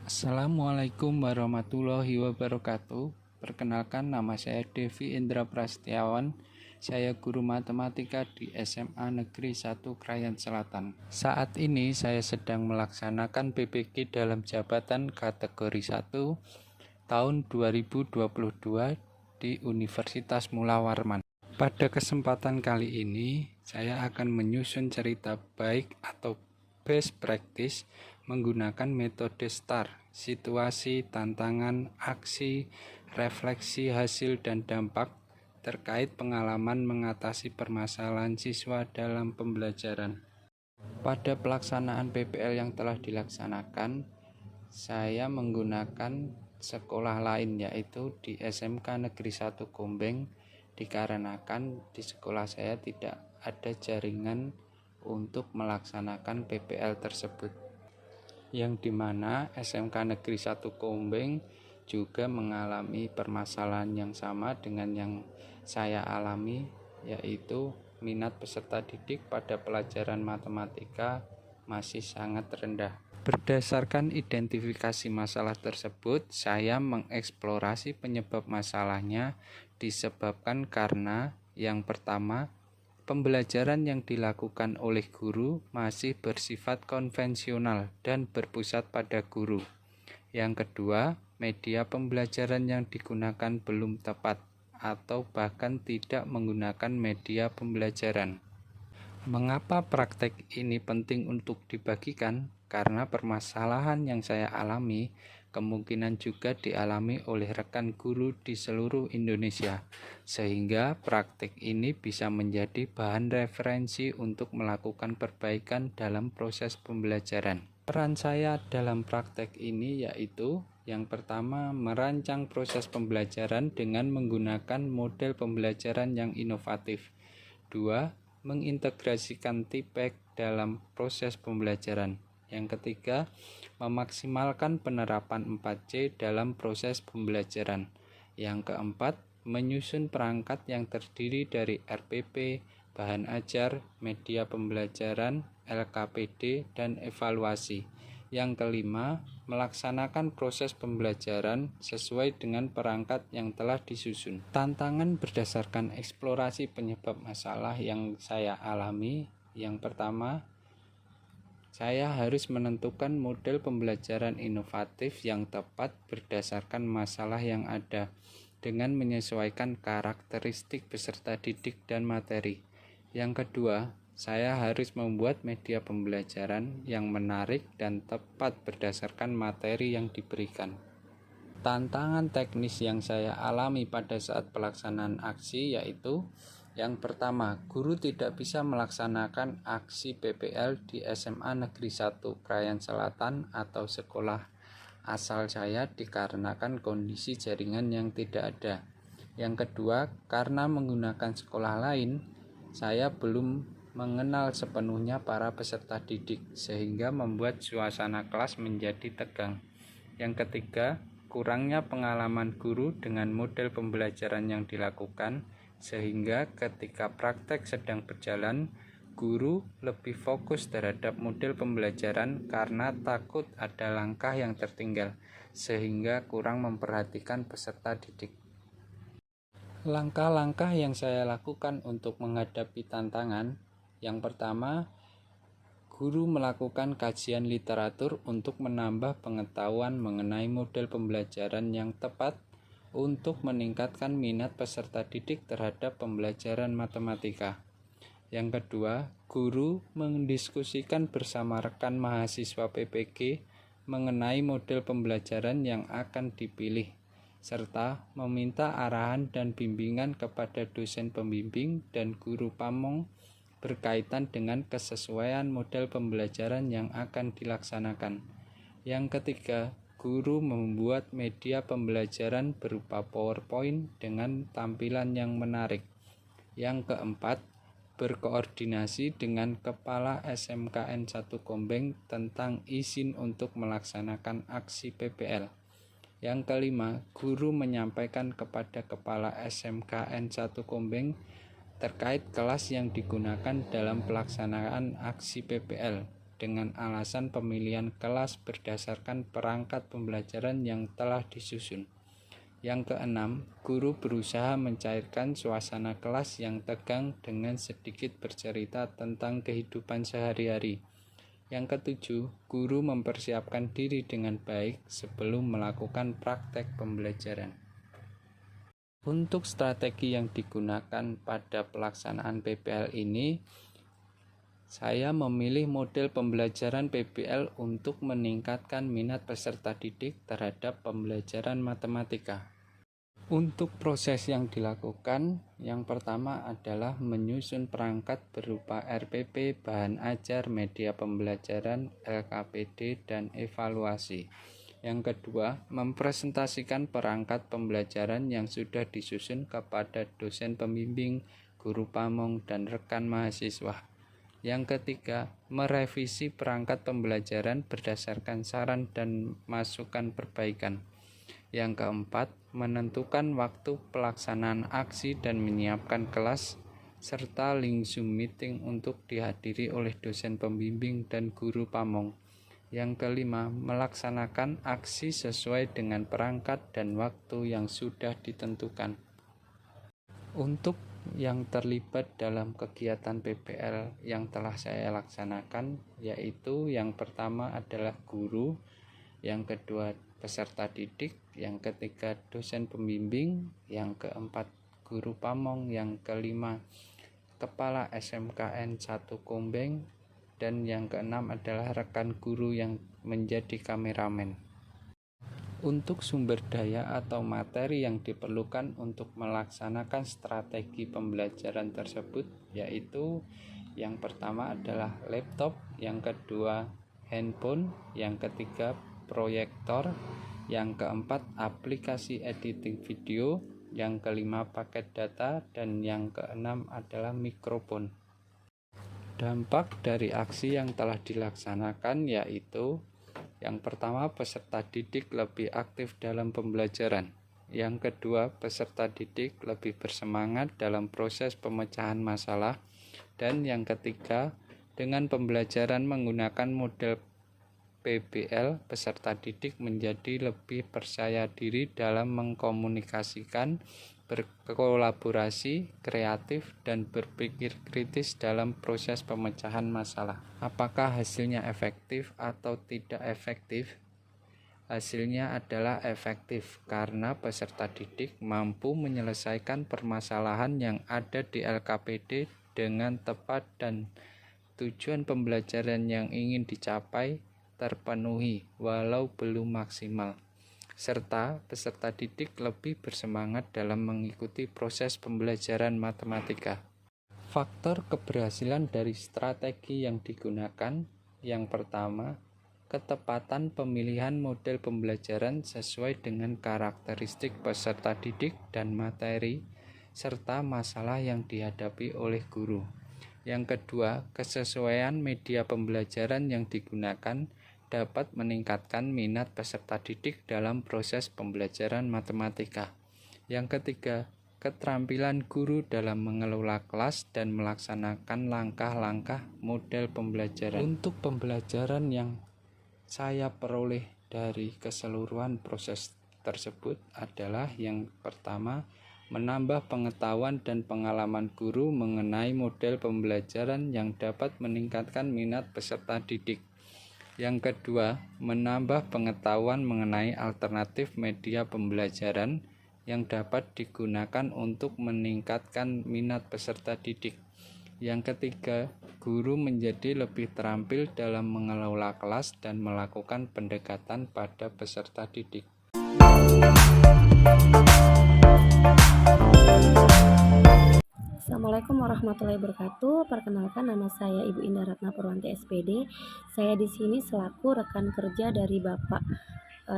Assalamualaikum warahmatullahi wabarakatuh. Perkenalkan, nama saya Devi Indra Prasetyawan. Saya guru matematika di SMA Negeri 1 Krayan Selatan. Saat ini saya sedang melaksanakan PPG dalam jabatan kategori 1 tahun 2022 di Universitas Mula Warman. Pada kesempatan kali ini, saya akan menyusun cerita baik atau best practice menggunakan metode STAR, situasi, tantangan, aksi, refleksi, hasil, dan dampak terkait pengalaman mengatasi permasalahan siswa dalam pembelajaran. Pada pelaksanaan PPL yang telah dilaksanakan, saya menggunakan sekolah lain yaitu di SMK Negeri 1 Gombeng, dikarenakan di sekolah saya tidak ada jaringan untuk melaksanakan PPL tersebut, yang dimana SMK Negeri 1 Gombeng juga mengalami permasalahan yang sama dengan yang saya alami, yaitu minat peserta didik pada pelajaran matematika masih sangat rendah. Berdasarkan identifikasi masalah tersebut, saya mengeksplorasi penyebab masalahnya disebabkan karena yang pertama, pembelajaran yang dilakukan oleh guru masih bersifat konvensional dan berpusat pada guru. Yang kedua, media pembelajaran yang digunakan belum tepat atau bahkan tidak menggunakan media pembelajaran. Mengapa praktek ini penting untuk dibagikan? Karena permasalahan yang saya alami kemungkinan juga dialami oleh rekan guru di seluruh Indonesia, sehingga praktek ini bisa menjadi bahan referensi untuk melakukan perbaikan dalam proses pembelajaran. Peran saya dalam praktek ini yaitu yang pertama, merancang proses pembelajaran dengan menggunakan model pembelajaran yang inovatif. 2. Mengintegrasikan TPEC dalam proses pembelajaran. Yang ketiga, memaksimalkan penerapan 4C dalam proses pembelajaran. Yang keempat, menyusun perangkat yang terdiri dari RPP, bahan ajar, media pembelajaran, LKPD, dan evaluasi. Yang kelima, melaksanakan proses pembelajaran sesuai dengan perangkat yang telah disusun. Tantangan berdasarkan eksplorasi penyebab masalah yang saya alami. Yang pertama, saya harus menentukan model pembelajaran inovatif yang tepat berdasarkan masalah yang ada dengan menyesuaikan karakteristik peserta didik dan materi. Yang kedua, saya harus membuat media pembelajaran yang menarik dan tepat berdasarkan materi yang diberikan. Tantangan teknis yang saya alami pada saat pelaksanaan aksi yaitu yang pertama, guru tidak bisa melaksanakan aksi PPL di SMA Negeri 1 Krayan Selatan atau sekolah asal saya dikarenakan kondisi jaringan yang tidak ada. Yang kedua, karena menggunakan sekolah lain, saya belum mengenal sepenuhnya para peserta didik sehingga membuat suasana kelas menjadi tegang. Yang ketiga, kurangnya pengalaman guru dengan model pembelajaran yang dilakukan sehingga ketika praktek sedang berjalan, guru lebih fokus terhadap model pembelajaran karena takut ada langkah yang tertinggal sehingga kurang memperhatikan peserta didik. Langkah-langkah yang saya lakukan untuk menghadapi tantangan, yang pertama, guru melakukan kajian literatur untuk menambah pengetahuan mengenai model pembelajaran yang tepat untuk meningkatkan minat peserta didik terhadap pembelajaran matematika. Yang kedua, guru mendiskusikan bersama rekan mahasiswa PPG mengenai model pembelajaran yang akan dipilih, serta meminta arahan dan bimbingan kepada dosen pembimbing dan guru pamong berkaitan dengan kesesuaian model pembelajaran yang akan dilaksanakan. Yang ketiga, guru membuat media pembelajaran berupa PowerPoint dengan tampilan yang menarik. Yang keempat, berkoordinasi dengan Kepala SMKN 1 Gombeng tentang izin untuk melaksanakan aksi PPL. Yang kelima, guru menyampaikan kepada Kepala SMKN 1 Gombeng terkait kelas yang digunakan dalam pelaksanaan aksi PPL dengan alasan pemilihan kelas berdasarkan perangkat pembelajaran yang telah disusun. Yang keenam, guru berusaha mencairkan suasana kelas yang tegang dengan sedikit bercerita tentang kehidupan sehari-hari. Yang ketujuh, guru mempersiapkan diri dengan baik sebelum melakukan praktek pembelajaran. Untuk strategi yang digunakan pada pelaksanaan PBL ini, saya memilih model pembelajaran PBL untuk meningkatkan minat peserta didik terhadap pembelajaran matematika. Untuk proses yang dilakukan, yang pertama adalah menyusun perangkat berupa RPP, bahan ajar, media pembelajaran, LKPD, dan evaluasi. Yang kedua, mempresentasikan perangkat pembelajaran yang sudah disusun kepada dosen pembimbing, guru pamong, dan rekan mahasiswa. Yang ketiga, merevisi perangkat pembelajaran berdasarkan saran dan masukan perbaikan. Yang keempat, menentukan waktu pelaksanaan aksi dan menyiapkan kelas, serta link Zoom meeting untuk dihadiri oleh dosen pembimbing dan guru pamong. Yang kelima, melaksanakan aksi sesuai dengan perangkat dan waktu yang sudah ditentukan. Untuk yang terlibat dalam kegiatan PBL yang telah saya laksanakan, yaitu yang pertama adalah guru, yang kedua peserta didik, yang ketiga dosen pembimbing, yang keempat guru pamong, yang kelima kepala SMKN 1 Kombeng, dan yang keenam adalah rekan guru yang menjadi kameramen. Untuk sumber daya atau materi yang diperlukan untuk melaksanakan strategi pembelajaran tersebut, yaitu yang pertama adalah laptop, yang kedua handphone, yang ketiga proyektor, yang keempat aplikasi editing video, yang kelima paket data, dan yang keenam adalah mikrofon. Dampak dari aksi yang telah dilaksanakan yaitu yang pertama, peserta didik lebih aktif dalam pembelajaran. Yang kedua, peserta didik lebih bersemangat dalam proses pemecahan masalah. Dan yang ketiga, dengan pembelajaran menggunakan model PBL, peserta didik menjadi lebih percaya diri dalam mengkomunikasikan, berkolaborasi, kreatif, dan berpikir kritis dalam proses pemecahan masalah. Apakah hasilnya efektif atau tidak efektif? Hasilnya adalah efektif karena peserta didik mampu menyelesaikan permasalahan yang ada di LKPD dengan tepat dan tujuan pembelajaran yang ingin dicapai terpenuhi walau belum maksimal, serta peserta didik lebih bersemangat dalam mengikuti proses pembelajaran matematika. Faktor keberhasilan dari strategi yang digunakan, yang pertama, ketepatan pemilihan model pembelajaran sesuai dengan karakteristik peserta didik dan materi, serta masalah yang dihadapi oleh guru. Yang kedua, kesesuaian media pembelajaran yang digunakan dapat meningkatkan minat peserta didik dalam proses pembelajaran matematika. Yang ketiga, keterampilan guru dalam mengelola kelas dan melaksanakan langkah-langkah model pembelajaran. Untuk pembelajaran yang saya peroleh dari keseluruhan proses tersebut adalah yang pertama, menambah pengetahuan dan pengalaman guru mengenai model pembelajaran yang dapat meningkatkan minat peserta didik. Yang kedua, menambah pengetahuan mengenai alternatif media pembelajaran yang dapat digunakan untuk meningkatkan minat peserta didik. Yang ketiga, guru menjadi lebih terampil dalam mengelola kelas dan melakukan pendekatan pada peserta didik. Assalamualaikum warahmatullahi wabarakatuh. Perkenalkan, nama saya Ibu Indah Ratna Purwanti SPD. Saya di sini selaku rekan kerja dari Bapak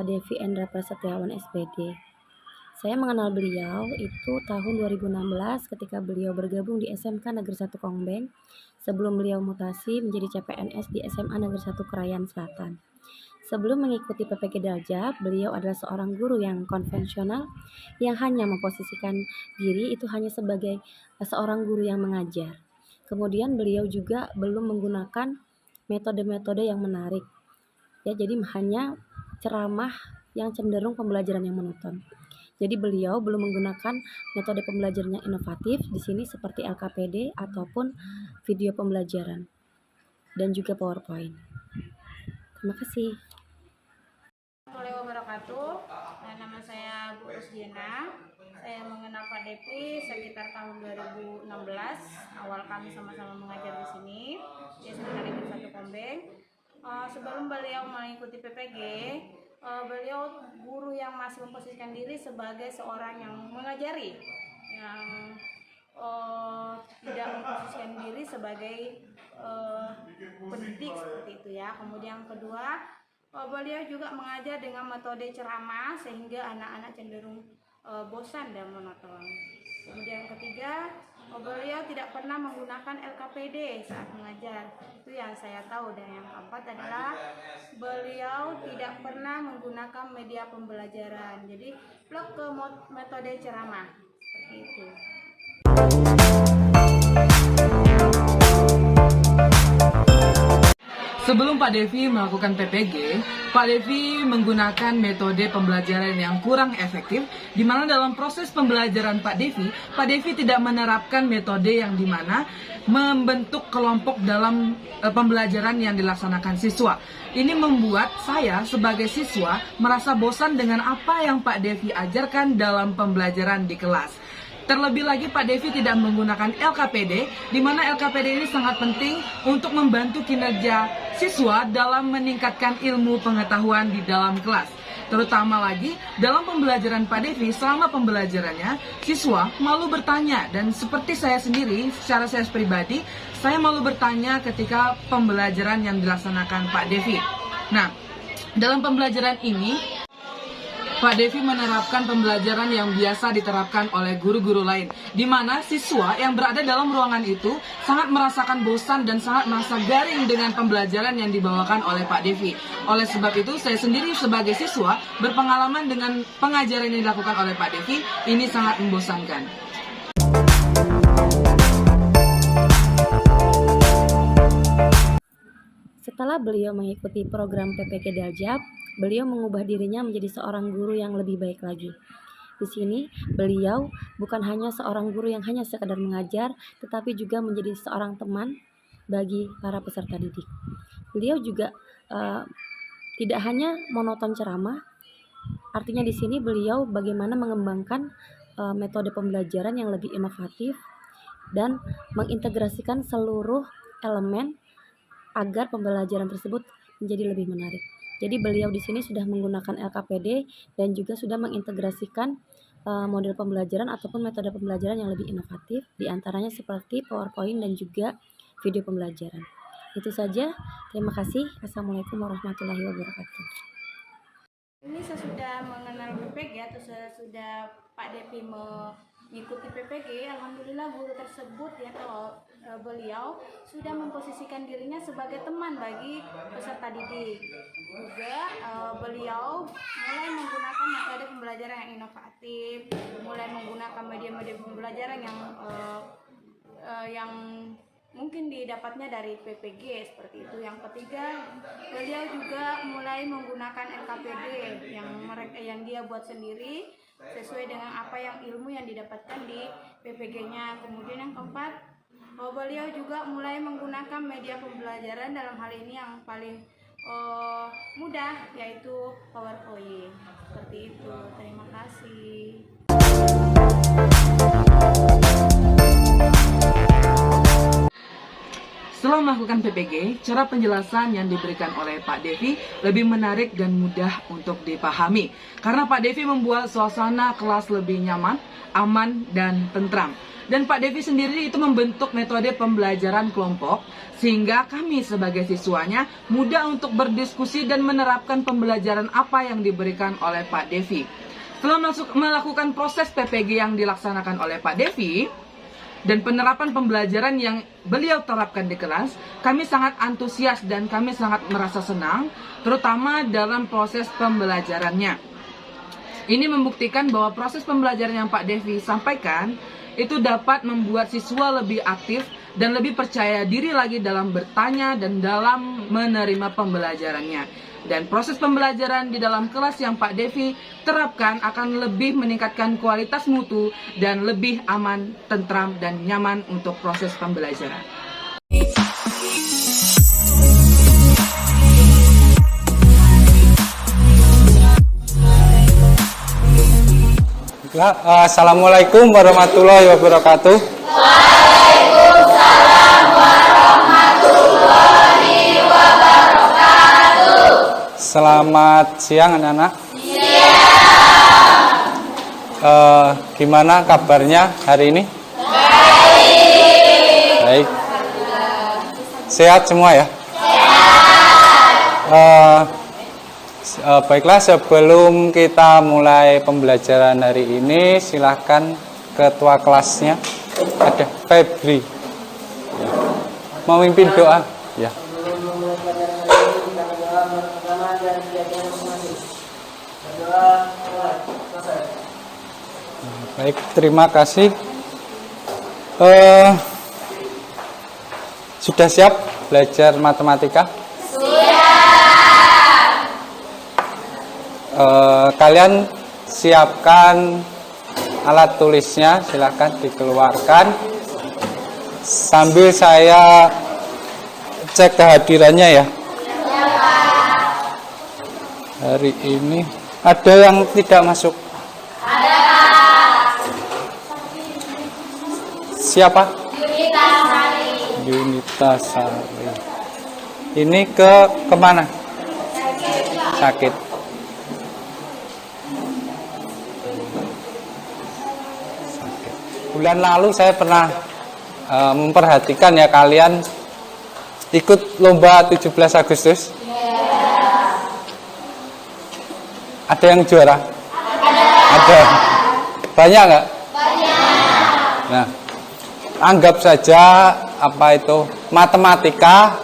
Devi Endra Prasetyawan SPD. Saya mengenal beliau itu tahun 2016 ketika beliau bergabung di SMK Negeri 1 Kongbeng sebelum beliau mutasi menjadi CPNS di SMA Negeri 1 Krayan Selatan. Sebelum mengikuti PPG Daljab, beliau adalah seorang guru yang konvensional yang hanya memposisikan diri itu hanya sebagai seorang guru yang mengajar. Kemudian beliau juga belum menggunakan metode-metode yang menarik. Ya, jadi hanya ceramah yang cenderung pembelajaran yang monoton. Jadi beliau belum menggunakan metode pembelajaran yang inovatif di sini seperti LKPD ataupun video pembelajaran dan juga PowerPoint. Terima kasih. Assalamualaikum wabarakatuh. Nama saya Bu Rusdiana. Saya mengenal Pak Devi sekitar tahun 2016. Awal kami sama-sama mengajar di sini di SMA Negeri 1 Kombeng. Sebelum beliau mengikuti PPG, beliau guru yang masih memposisikan diri sebagai seorang yang mengajari, yang tidak memposisikan diri sebagai pendidik seperti itu ya. Kemudian yang kedua, beliau juga mengajar dengan metode ceramah sehingga anak-anak cenderung bosan dan monoton. Kemudian yang ketiga, beliau tidak pernah menggunakan LKPD saat mengajar. Itu yang saya tahu. Dan yang keempat adalah beliau tidak pernah menggunakan media pembelajaran. Jadi plug ke metode ceramah seperti itu. Sebelum Pak Devi melakukan PPG, Pak Devi menggunakan metode pembelajaran yang kurang efektif, di mana dalam proses pembelajaran Pak Devi tidak menerapkan metode yang dimana membentuk kelompok dalam pembelajaran yang dilaksanakan siswa. Ini membuat saya sebagai siswa merasa bosan dengan apa yang Pak Devi ajarkan dalam pembelajaran di kelas. Terlebih lagi Pak Devi tidak menggunakan LKPD, di mana LKPD ini sangat penting untuk membantu kinerja siswa dalam meningkatkan ilmu pengetahuan di dalam kelas. Terutama lagi dalam pembelajaran Pak Devi, selama pembelajarannya siswa malu bertanya, dan seperti saya sendiri secara saya pribadi, saya malu bertanya ketika pembelajaran yang dilaksanakan Pak Devi. Nah, dalam pembelajaran ini Pak Devi menerapkan pembelajaran yang biasa diterapkan oleh guru-guru lain, di mana siswa yang berada dalam ruangan itu sangat merasakan bosan dan sangat merasa garing dengan pembelajaran yang dibawakan oleh Pak Devi. Oleh sebab itu, saya sendiri sebagai siswa berpengalaman dengan pengajaran yang dilakukan oleh Pak Devi, ini sangat membosankan. Setelah beliau mengikuti program PPG Daljab, beliau mengubah dirinya menjadi seorang guru yang lebih baik lagi. Di sini, beliau bukan hanya seorang guru yang hanya sekedar mengajar, tetapi juga menjadi seorang teman bagi para peserta didik. Beliau juga tidak hanya monoton ceramah, artinya di sini beliau bagaimana mengembangkan metode pembelajaran yang lebih inovatif dan mengintegrasikan seluruh elemen agar pembelajaran tersebut menjadi lebih menarik. Jadi beliau di sini sudah menggunakan LKPD dan juga sudah mengintegrasikan model pembelajaran ataupun metode pembelajaran yang lebih inovatif, diantaranya seperti PowerPoint dan juga video pembelajaran. Itu saja. Terima kasih. Assalamualaikum warahmatullahi wabarakatuh. Ini sesudah mengenal PPG atau sesudah Pak Devi mengikuti PPG, alhamdulillah guru tersebut ya atau beliau sudah memposisikan dirinya sebagai teman bagi peserta didik. Juga beliau mulai menggunakan metode pembelajaran yang inovatif, mulai menggunakan media-media pembelajaran yang mungkin didapatnya dari PPG seperti itu. Yang ketiga, beliau juga mulai menggunakan LKPD yang dia buat sendiri sesuai dengan apa yang ilmu yang didapatkan di PPG-nya. Kemudian yang keempat, beliau juga mulai menggunakan media pembelajaran dalam hal ini yang paling mudah, yaitu PowerPoint. Seperti itu. Terima kasih. Setelah melakukan PPG, cara penjelasan yang diberikan oleh Pak Devi lebih menarik dan mudah untuk dipahami. Karena Pak Devi membuat suasana kelas lebih nyaman, aman, dan tentram. Dan Pak Devi sendiri itu membentuk metode pembelajaran kelompok, sehingga kami sebagai siswanya mudah untuk berdiskusi dan menerapkan pembelajaran apa yang diberikan oleh Pak Devi. Setelah melakukan proses PPG yang dilaksanakan oleh Pak Devi, dan penerapan pembelajaran yang beliau terapkan di kelas, kami sangat antusias dan kami sangat merasa senang, terutama dalam proses pembelajarannya. Ini membuktikan bahwa proses pembelajaran yang Pak Devi sampaikan itu dapat membuat siswa lebih aktif dan lebih percaya diri lagi dalam bertanya dan dalam menerima pembelajarannya. Dan proses pembelajaran di dalam kelas yang Pak Devi terapkan akan lebih meningkatkan kualitas mutu dan lebih aman, tentram, dan nyaman untuk proses pembelajaran. Assalamualaikum warahmatullahi wabarakatuh. Waalaikumsalam warahmatullahi wabarakatuh. Selamat siang anak-anak. Siang. Gimana kabarnya hari ini? Baik. Sehat semua ya? Baiklah, sebelum kita mulai pembelajaran hari ini, silahkan ketua kelasnya, ada Febri, ya, memimpin doa. Ya. Baik, terima kasih. Sudah siap belajar matematika? Kalian siapkan alat tulisnya, silakan dikeluarkan sambil saya cek kehadirannya ya. Hari ini ada yang tidak masuk? Ada. Siapa? Yunita Sari. Yunita Sari. Ini kemana? Sakit. Bulan lalu saya pernah memperhatikan ya, kalian ikut lomba 17 Agustus. Ada yang juara? Ada. Banyak nggak? Banyak. Nah, anggap saja apa itu matematika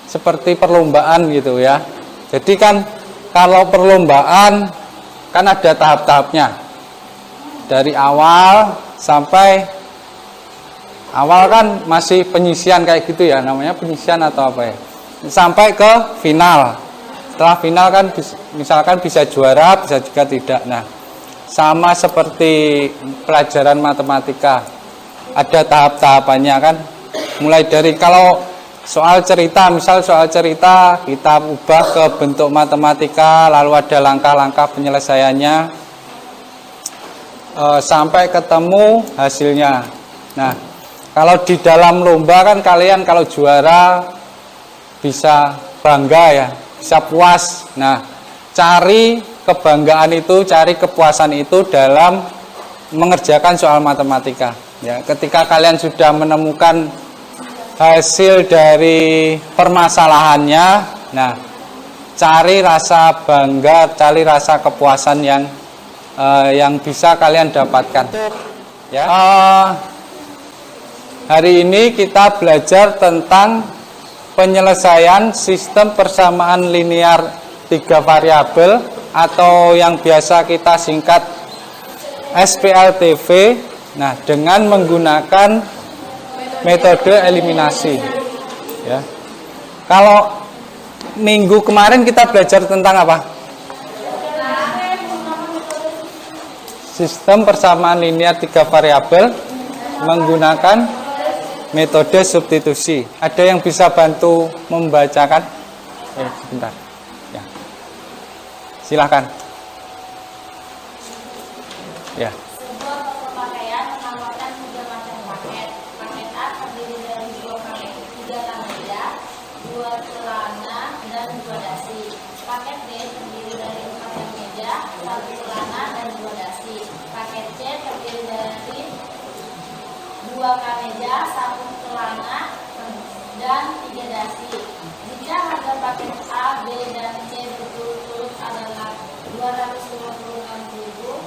seperti perlombaan gitu ya. Jadi kan kalau perlombaan kan ada tahap-tahapnya. Dari awal sampai awal kan masih penyisian kayak gitu ya, namanya penyisian atau apa ya, sampai ke final. Setelah final kan misalkan bisa juara, bisa juga tidak. Nah, sama seperti pelajaran matematika, ada tahap-tahapannya kan. Mulai dari kalau soal cerita, misal soal cerita kita ubah ke bentuk matematika, lalu ada langkah-langkah penyelesaiannya sampai ketemu hasilnya. Nah, kalau di dalam lomba kan kalian kalau juara bisa bangga ya, bisa puas. Nah, cari kebanggaan itu, cari kepuasan itu dalam mengerjakan soal matematika. Ya, ketika kalian sudah menemukan hasil dari permasalahannya, nah, cari rasa bangga, cari rasa kepuasan yang bisa kalian dapatkan. Ya. Hari ini kita belajar tentang penyelesaian sistem persamaan linear 3 variabel atau yang biasa kita singkat SPLTV. Nah, dengan menggunakan metode eliminasi. Ya. Kalau minggu kemarin kita belajar tentang apa? Sistem persamaan linear 3 variabel menggunakan metode substitusi. Ada yang bisa bantu membacakan? Sebentar. Ya. Silakan. Ya. Sebuah toko pakaian menawarkan 3 macam paket. Paket A terdiri dari 3 kemeja, 2 celana, dan 2 dasi. Paket B terdiri dari 4 kemeja, 1 celana, dan 2 dasi. Paket C terdiri dari 2 kemeja, 1 celana, dan 3 dasi. Jika harga paket A, B, dan C berturut-turut adalah 256.000,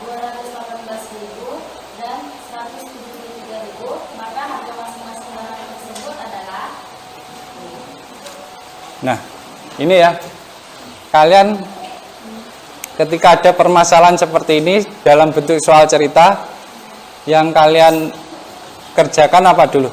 218.000, dan 173.000, maka harga masing-masing barang tersebut adalah. Nah, ini ya. Kalian ketika ada permasalahan seperti ini dalam bentuk soal cerita, yang kalian kerjakan apa dulu?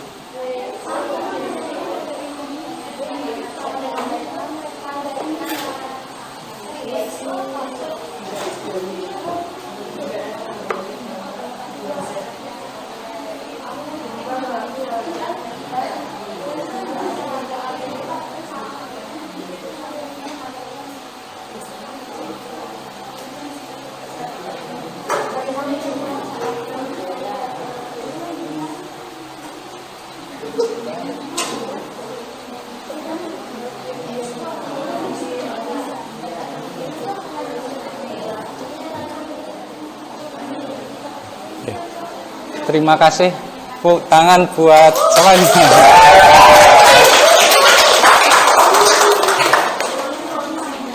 Terima kasih. Tepuk tangan buat semuanya.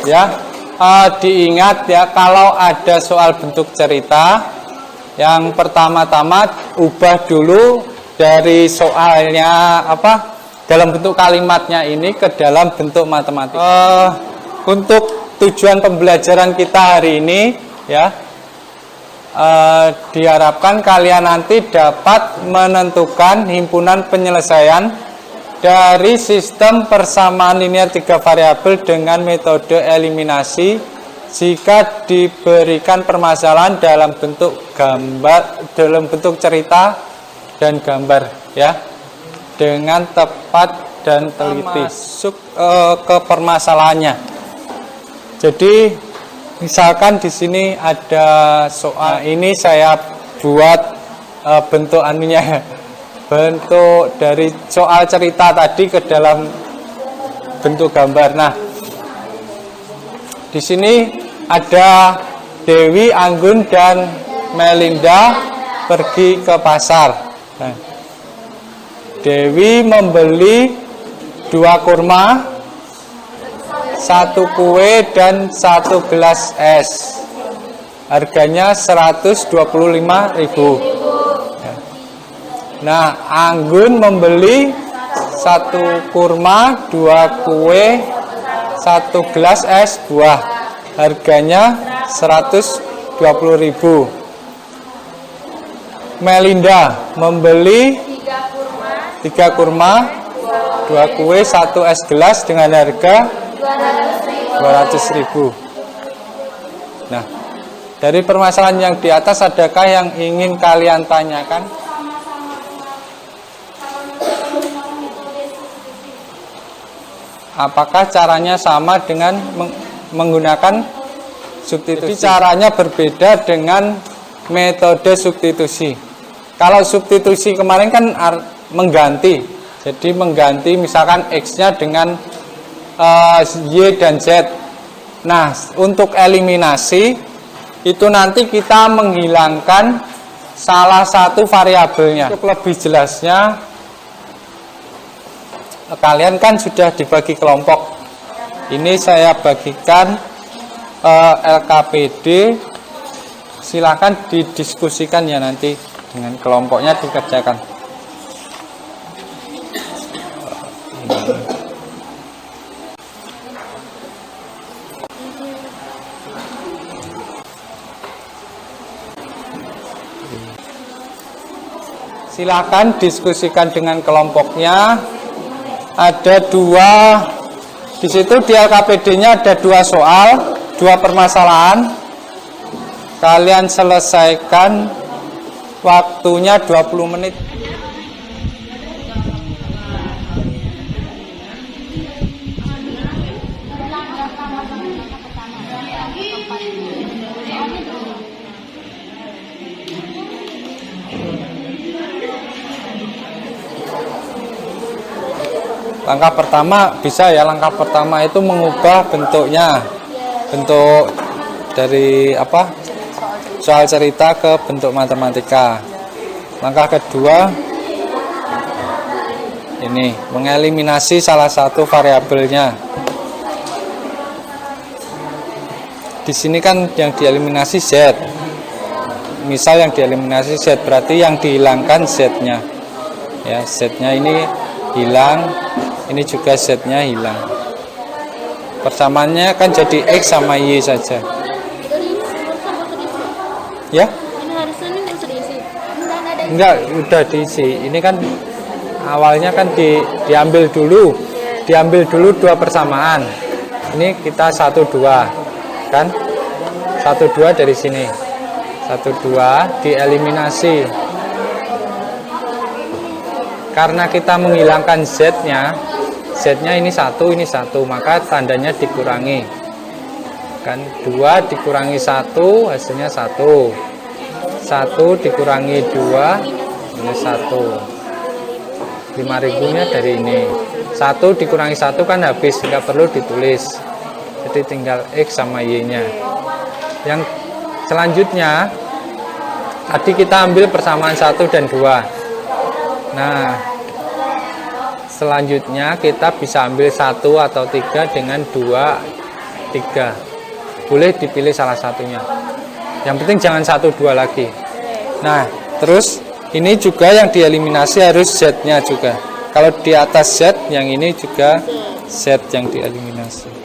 Ya, diingat ya, kalau ada soal bentuk cerita, yang pertama-tama ubah dulu dari soalnya dalam bentuk kalimatnya ini ke dalam bentuk matematika. Untuk tujuan pembelajaran kita hari ini ya, diharapkan kalian nanti dapat menentukan himpunan penyelesaian dari sistem persamaan linear 3 variabel dengan metode eliminasi jika diberikan permasalahan dalam bentuk gambar, dalam bentuk cerita dan gambar ya, dengan tepat dan teliti. Masuk ke permasalahannya. Jadi misalkan di sini ada soal, ini saya buat bentuk anunya, bentuk dari soal cerita tadi ke dalam bentuk gambar. Nah, di sini ada Dewi, Anggun, dan Melinda pergi ke pasar. Nah, Dewi membeli 2 kurma, 1 kue, dan 1 gelas es. Harganya 125.000. Nah, Anggun membeli 1 kurma, 2 kue, 1 gelas es buah. Harganya 120.000. Melinda membeli 3 kurma, 2 kue, 1 es gelas dengan harga 200.000. Nah, dari permasalahan yang di atas, adakah yang ingin kalian tanyakan? Apakah caranya sama dengan menggunakan substitusi? Jadi caranya berbeda dengan metode substitusi. Kalau substitusi kemarin kan mengganti. Jadi mengganti misalkan X-nya dengan Y dan Z. Nah, untuk eliminasi itu nanti kita menghilangkan salah satu variabelnya. Untuk lebih jelasnya, kalian kan sudah dibagi kelompok. Ini saya bagikan LKPD. Silakan didiskusikan ya, nanti dengan kelompoknya dikerjakan. Silakan diskusikan dengan kelompoknya. Ada 2 di situ, di LKPD-nya ada 2 soal, 2 permasalahan. Kalian selesaikan, waktunya 20 menit. Langkah pertama bisa ya, langkah pertama itu mengubah bentuknya, bentuk dari soal cerita ke bentuk matematika. Langkah kedua ini mengeliminasi salah satu variabelnya. Di sini kan yang dieliminasi Z. Misal yang dieliminasi Z, berarti yang dihilangkan Z-nya. Ya, Z-nya ini hilang. Ini juga Z-nya hilang. Persamaannya kan jadi X sama Y saja. Ya? Enggak, udah diisi. Ini kan awalnya kan diambil dulu. Diambil dulu 2 persamaan. Ini kita 1, 2. Kan? 1, 2 dari sini. 1, 2 dieliminasi. Karena kita menghilangkan Z-nya, Z-nya ini 1, maka tandanya dikurangi. Kan 2 dikurangi 1 hasilnya 1. 1 dikurangi 2 ini 1. 5.000 nya dari ini. 1 dikurangi 1 kan habis, nggak perlu ditulis. Jadi tinggal X sama Y nya. Yang selanjutnya tadi kita ambil persamaan 1 dan 2. Nah, selanjutnya kita bisa ambil 1 atau 3 dengan 2, 3. Boleh dipilih salah satunya. Yang penting jangan 1, 2 lagi. Nah, terus ini juga yang dieliminasi harus Z-nya juga. Kalau di atas Z, yang ini juga Z yang dieliminasi.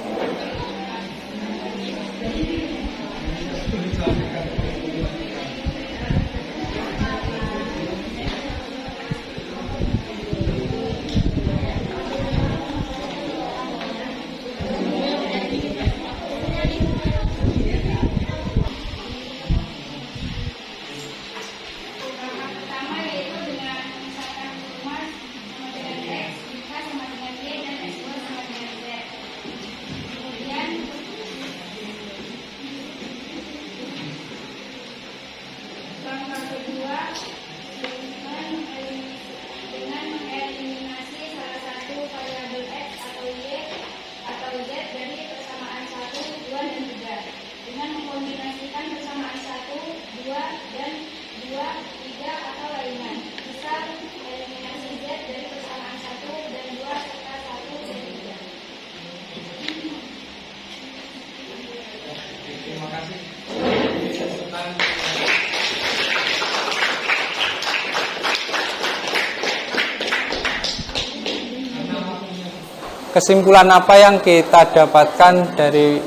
Kesimpulan apa yang kita dapatkan dari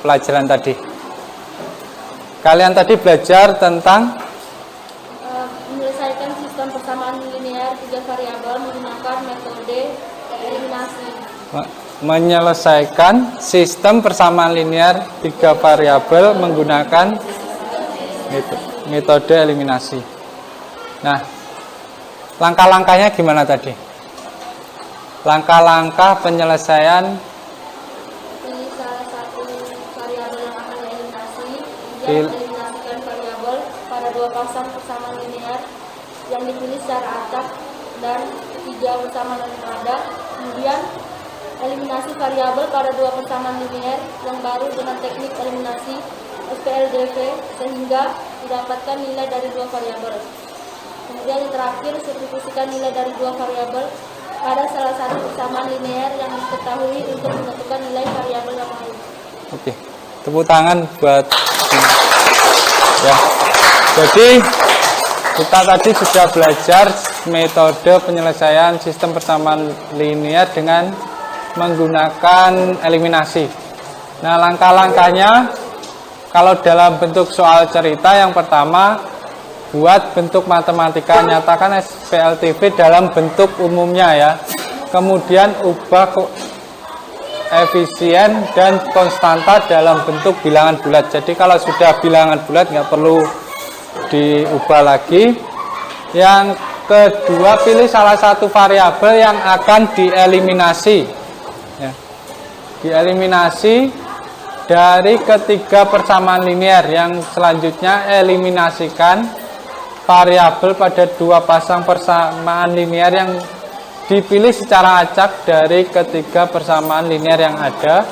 pelajaran tadi? Kalian tadi belajar tentang menyelesaikan sistem persamaan linear 3 variabel menggunakan metode eliminasi. Menyelesaikan sistem persamaan linear 3 variabel menggunakan metode eliminasi. Nah, langkah-langkahnya gimana tadi? Langkah-langkah penyelesaian Pilih salah satu variabel yang akan dieliminasi, kemudian eliminasikan variabel pada 2 pasang persamaan linear yang dipilih secara acak dan 3 persamaan yang ada. Kemudian eliminasi variabel pada 2 persamaan linear yang baru dengan teknik eliminasi SPLDV sehingga didapatkan nilai dari 2 variabel. Kemudian yang terakhir, substitusikan nilai dari 2 variabel pada salah satu persamaan linear yang diketahui untuk menentukan nilai variabel yang lain. Oke, tepuk tangan buat ya. Jadi kita tadi sudah belajar metode penyelesaian sistem persamaan linear dengan menggunakan eliminasi. Nah, langkah-langkahnya kalau dalam bentuk soal cerita, yang pertama buat bentuk matematika, nyatakan SPLTV dalam bentuk umumnya ya. Kemudian ubah efisien dan konstanta dalam bentuk bilangan bulat. Jadi kalau sudah bilangan bulat nggak perlu diubah lagi. Yang kedua, pilih salah satu variabel yang akan dieliminasi ya. Dieliminasi dari ketiga persamaan linear. Yang selanjutnya eliminasikan variabel pada 2 pasang persamaan linear yang dipilih secara acak dari ketiga persamaan linear yang ada.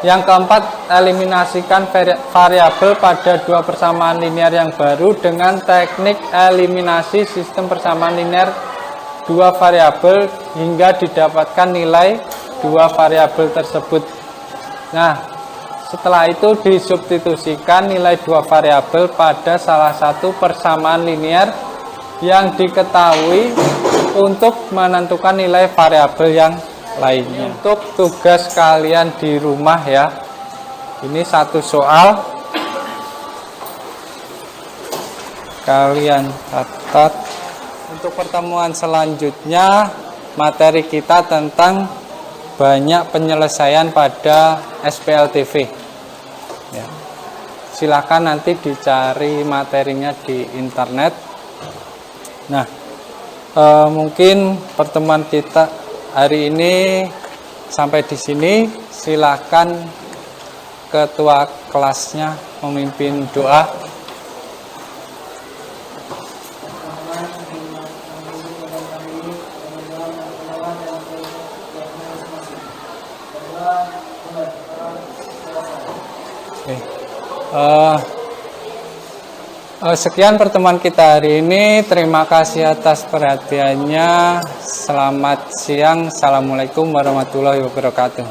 Yang keempat, eliminasikan variabel pada 2 persamaan linear yang baru dengan teknik eliminasi sistem persamaan linear 2 variabel hingga didapatkan nilai 2 variabel tersebut. Nah, setelah itu disubstitusikan nilai 2 variabel pada salah satu persamaan linear yang diketahui untuk menentukan nilai variabel yang lainnya. Untuk tugas kalian di rumah ya, ini satu soal kalian catat. Untuk pertemuan selanjutnya materi kita tentang banyak penyelesaian pada SPLTV. Ya. Silakan nanti dicari materinya di internet. Nah, mungkin pertemuan kita hari ini sampai di sini. Silakan ketua kelasnya memimpin doa. Sekian pertemuan kita hari ini. Terima kasih atas perhatiannya. Selamat siang. Assalamualaikum warahmatullahi wabarakatuh.